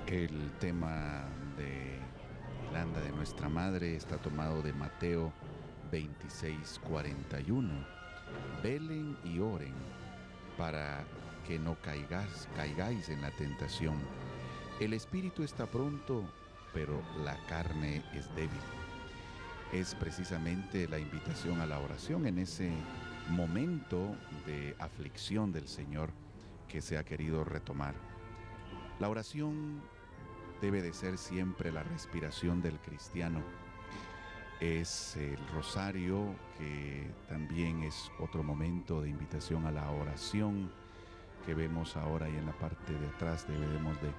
El tema de Irlanda de nuestra Madre está tomado de Mateo 26:41. Velen y oren para que no caigáis en la tentación. El espíritu está pronto, pero la carne es débil. Es precisamente la invitación a la oración en ese momento de aflicción del Señor que se ha querido retomar. La oración debe de ser siempre la respiración del cristiano. Es el rosario, que también es otro momento de invitación a la oración que vemos ahora, y en la parte de atrás debemos de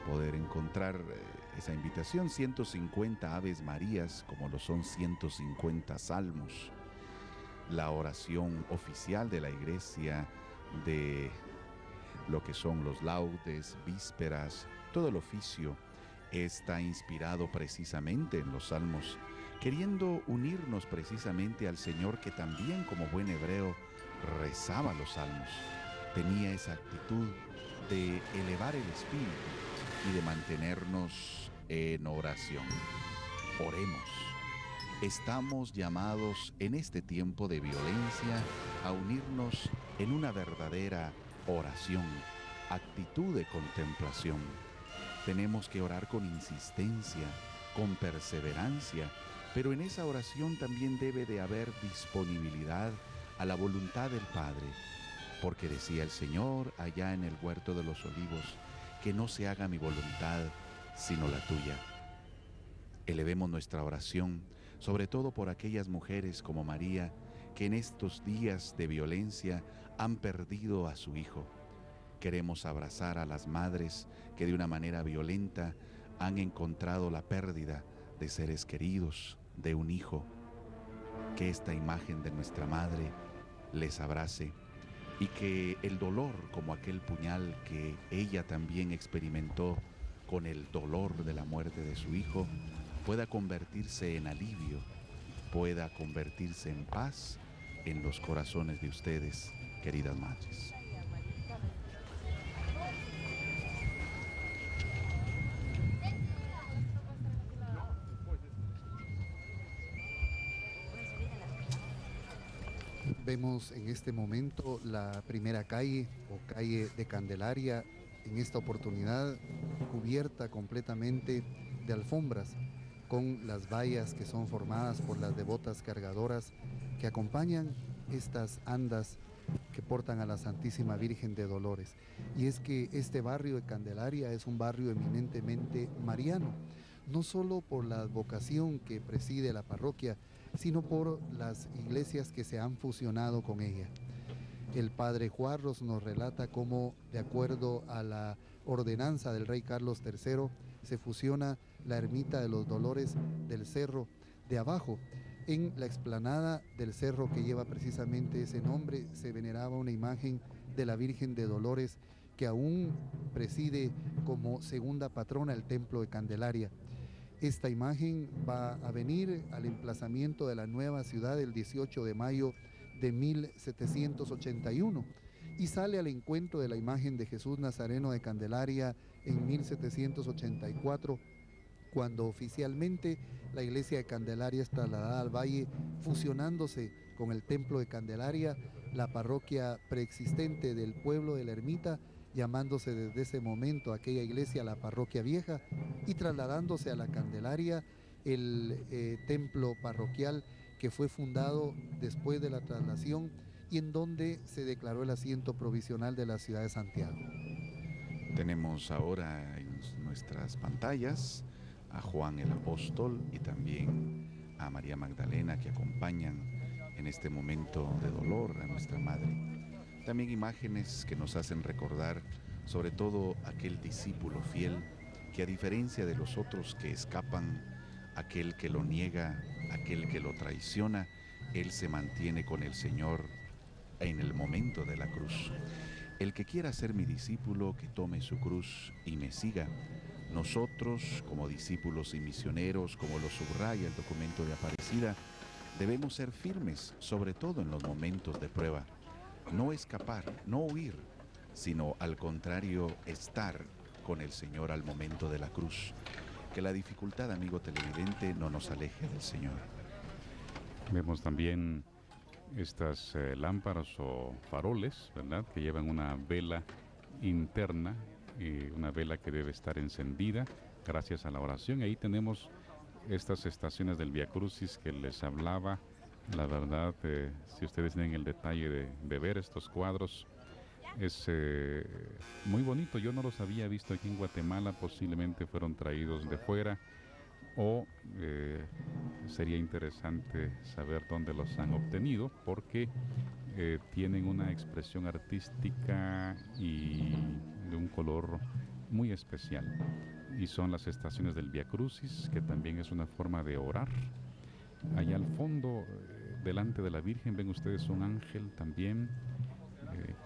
poder encontrar esa invitación. 150 Aves Marías, como lo son 150 salmos. La oración oficial de la Iglesia, de lo que son los laudes, vísperas, todo el oficio está inspirado precisamente en los salmos, queriendo unirnos precisamente al Señor, que también, como buen hebreo, rezaba los salmos. Tenía esa actitud de elevar el espíritu y de mantenernos en oración. Oremos. Estamos llamados en este tiempo de violencia a unirnos en una verdadera oración, actitud de contemplación. Tenemos que orar con insistencia, con perseverancia, pero en esa oración también debe de haber disponibilidad a la voluntad del Padre, porque decía el Señor allá en el huerto de los olivos: que no se haga mi voluntad sino la tuya. Elevemos nuestra oración, sobre todo por aquellas mujeres como María, que en estos días de violencia han perdido a su hijo. Queremos abrazar a las madres que de una manera violenta han encontrado la pérdida de seres queridos, de un hijo. Que esta imagen de nuestra madre les abrace, y que el dolor, como aquel puñal que ella también experimentó con el dolor de la muerte de su hijo, pueda convertirse en alivio, pueda convertirse en paz en los corazones de ustedes, queridas madres. Vemos en este momento la primera calle o calle de Candelaria, en esta oportunidad cubierta completamente de alfombras, con las vallas que son formadas por las devotas cargadoras que acompañan estas andas que portan a la Santísima Virgen de Dolores. Y es que este barrio de Candelaria es un barrio eminentemente mariano, no solo por la vocación que preside la parroquia, sino por las iglesias que se han fusionado con ella. El padre Juarros nos relata cómo, de acuerdo a la ordenanza del rey Carlos III, se fusiona la ermita de los Dolores del Cerro de Abajo. En la explanada del cerro que lleva precisamente ese nombre se veneraba una imagen de la Virgen de Dolores, que aún preside como segunda patrona el templo de Candelaria. Esta imagen va a venir al emplazamiento de la nueva ciudad el 18 de mayo de 1781 y sale al encuentro de la imagen de Jesús Nazareno de Candelaria en 1784, cuando oficialmente la iglesia de Candelaria es trasladada al valle, fusionándose con el templo de Candelaria, la parroquia preexistente del pueblo de la ermita, llamándose desde ese momento aquella iglesia la parroquia vieja, y trasladándose a la Candelaria el templo parroquial que fue fundado después de la traslación y en donde se declaró el asiento provisional de la ciudad de Santiago. Tenemos ahora en nuestras pantallas a Juan el Apóstol y también a María Magdalena, que acompañan en este momento de dolor a nuestra Madre. También imágenes que nos hacen recordar sobre todo aquel discípulo fiel que, a diferencia de los otros que escapan, aquel que lo niega, aquel que lo traiciona, él se mantiene con el Señor en el momento de la cruz. El que quiera ser mi discípulo, que tome su cruz y me siga. Nosotros, como discípulos y misioneros, como lo subraya el documento de Aparecida, debemos ser firmes, sobre todo en los momentos de prueba. No escapar, no huir, sino al contrario, estar con el Señor al momento de la cruz. Que la dificultad, amigo televidente, no nos aleje del Señor. Vemos también estas lámparas o faroles, ¿verdad?, que llevan una vela interna, una vela que debe estar encendida gracias a la oración. Ahí tenemos estas estaciones del Vía Crucis que les hablaba. La verdad, si ustedes tienen el detalle de ver estos cuadros, es muy bonito. Yo no los había visto aquí en Guatemala, posiblemente fueron traídos de fuera, o sería interesante saber dónde los han obtenido, porque tienen una expresión artística y de un color muy especial. Y son las estaciones del Vía Crucis, que también es una forma de orar. Allá al fondo, delante de la Virgen, ven ustedes un ángel también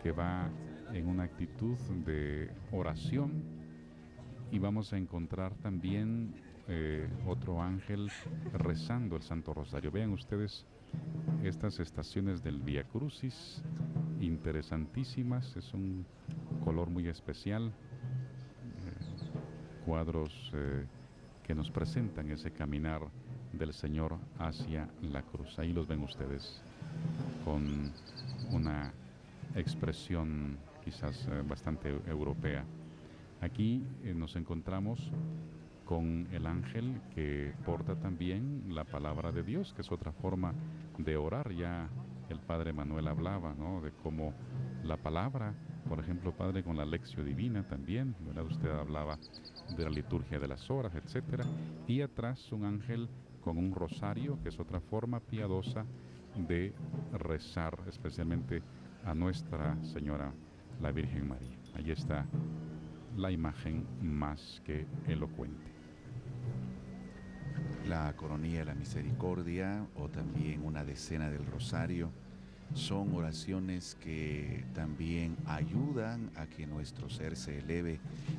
que va en una actitud de oración, y vamos a encontrar también otro ángel rezando el Santo Rosario. Vean ustedes estas estaciones del Vía Crucis, interesantísimas, es un color muy especial, cuadros que nos presentan ese caminar del Señor hacia la cruz. Ahí los ven ustedes con una expresión quizás bastante europea. Aquí nos encontramos con el ángel que porta también la palabra de Dios, que es otra forma de orar. Ya el Padre Manuel hablaba, ¿no?, de cómo la palabra, por ejemplo, Padre, con la Lectio Divina también, ¿verdad? Usted hablaba de la liturgia de las horas, etcétera. Y atrás un ángel con un rosario, que es otra forma piadosa de rezar, especialmente a Nuestra Señora, la Virgen María. Ahí está la imagen más que elocuente. La coronilla de la misericordia, o también una decena del rosario, son oraciones que también ayudan a que nuestro ser se eleve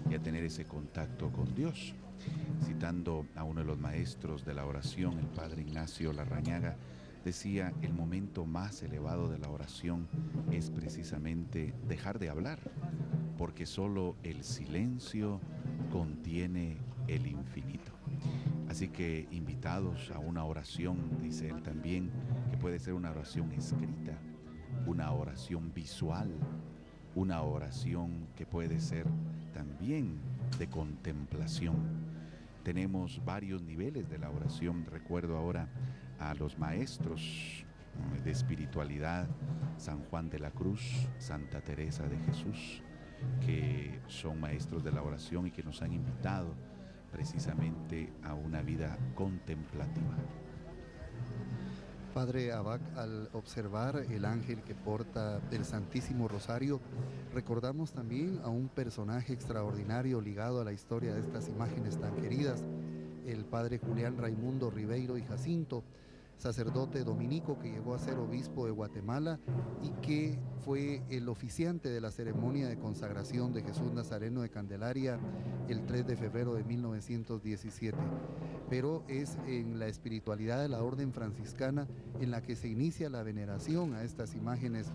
y a tener ese contacto con Dios. Citando a uno de los maestros de la oración, el padre Ignacio Larrañaga, decía: el momento más elevado de la oración es precisamente dejar de hablar, porque solo el silencio contiene el infinito. Así que invitados a una oración, dice él también, que puede ser una oración escrita, una oración visual, una oración que puede ser también de contemplación. Tenemos varios niveles de la oración. Recuerdo ahora a los maestros de espiritualidad, San Juan de la Cruz, Santa Teresa de Jesús, que son maestros de la oración y que nos han invitado precisamente a una vida contemplativa. Padre Abac, al observar el ángel que porta el Santísimo Rosario, recordamos también a un personaje extraordinario ligado a la historia de estas imágenes tan queridas, el Padre Julián Raimundo Ribeiro y Jacinto, sacerdote dominico que llegó a ser obispo de Guatemala y que fue el oficiante de la ceremonia de consagración de Jesús Nazareno de Candelaria el 3 de febrero de 1917. Pero es en la espiritualidad de la orden franciscana en la que se inicia la veneración a estas imágenes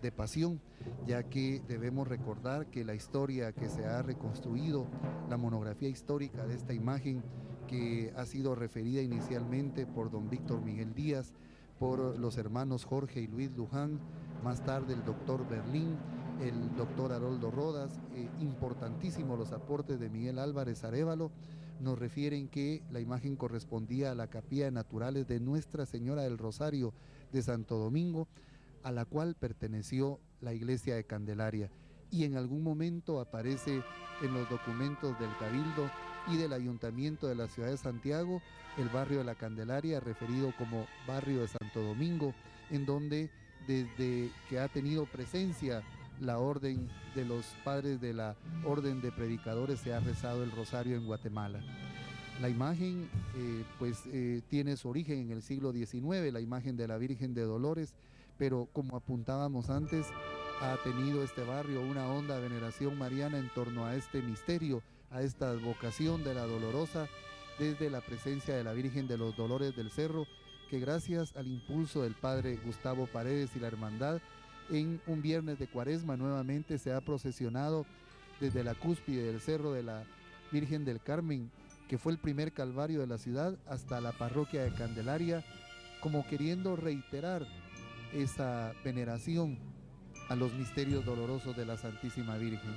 de pasión, ya que debemos recordar que la historia que se ha reconstruido, la monografía histórica de esta imagen, que ha sido referida inicialmente por don Víctor Miguel Díaz, por los hermanos Jorge y Luis Luján, más tarde el doctor Berlín, el doctor Haroldo Rodas, importantísimos los aportes de Miguel Álvarez Arévalo, nos refieren que la imagen correspondía a la capilla de naturales de Nuestra Señora del Rosario de Santo Domingo, a la cual perteneció la iglesia de Candelaria, y en algún momento aparece en los documentos del Cabildo y del Ayuntamiento de la ciudad de Santiago el barrio de la Candelaria, referido como barrio de Santo Domingo, en donde desde que ha tenido presencia la orden de los padres de la orden de predicadores se ha rezado el rosario en Guatemala. La imagen tiene su origen en el siglo XIX, la imagen de la Virgen de Dolores, pero como apuntábamos antes, ha tenido este barrio una honda veneración mariana en torno a este misterio, a esta vocación de la Dolorosa, desde la presencia de la Virgen de los Dolores del Cerro, que gracias al impulso del padre Gustavo Paredes y la hermandad, en un viernes de Cuaresma nuevamente se ha procesionado desde la cúspide del Cerro de la Virgen del Carmen, que fue el primer calvario de la ciudad, hasta la parroquia de Candelaria, como queriendo reiterar esa veneración a los misterios dolorosos de la Santísima Virgen.